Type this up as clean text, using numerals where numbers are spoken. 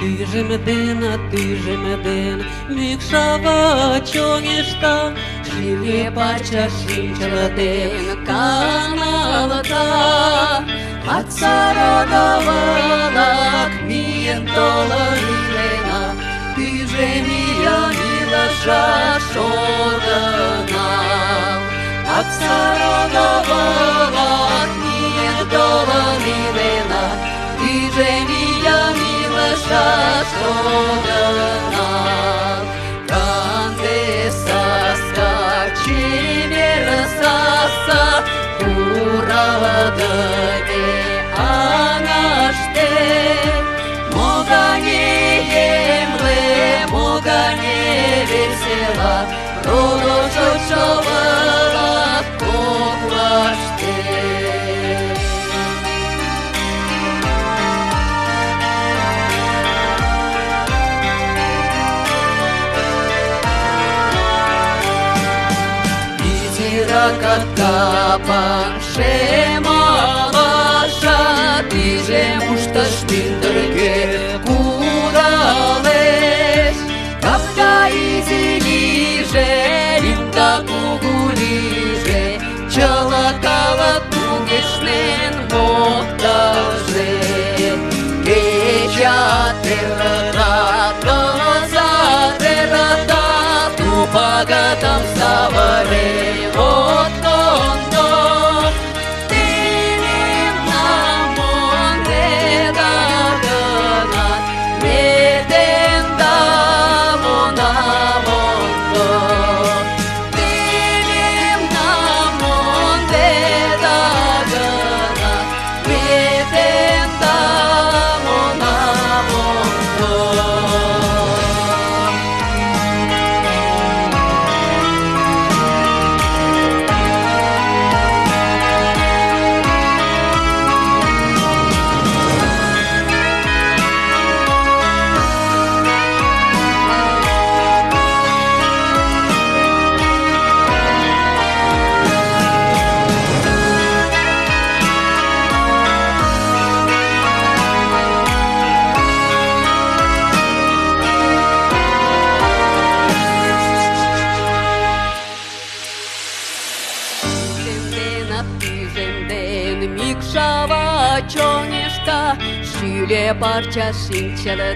tüzsömeden, műksava csongesta, Sille parça sincsaladen, kanalata, Atsarodavалак, mientolorилена, Tüzsemiya milasha шоргана. Atsarodavалак, mientolorилена, Tüzsemiya milasha шоргана. Канде саска, чевер саса, Урадыне анаште, Могане емле, могане весела, Родошочовала коклаште. Капан шемалаша, тиже мушташ тиндерге кудалеш. Капка изилиже, лимта кугулиже, чалакала тугешлен мокталже. Кеча террата, глаза террата, тупагатам саваре. Mikşava çonesta, şile parça sinçele.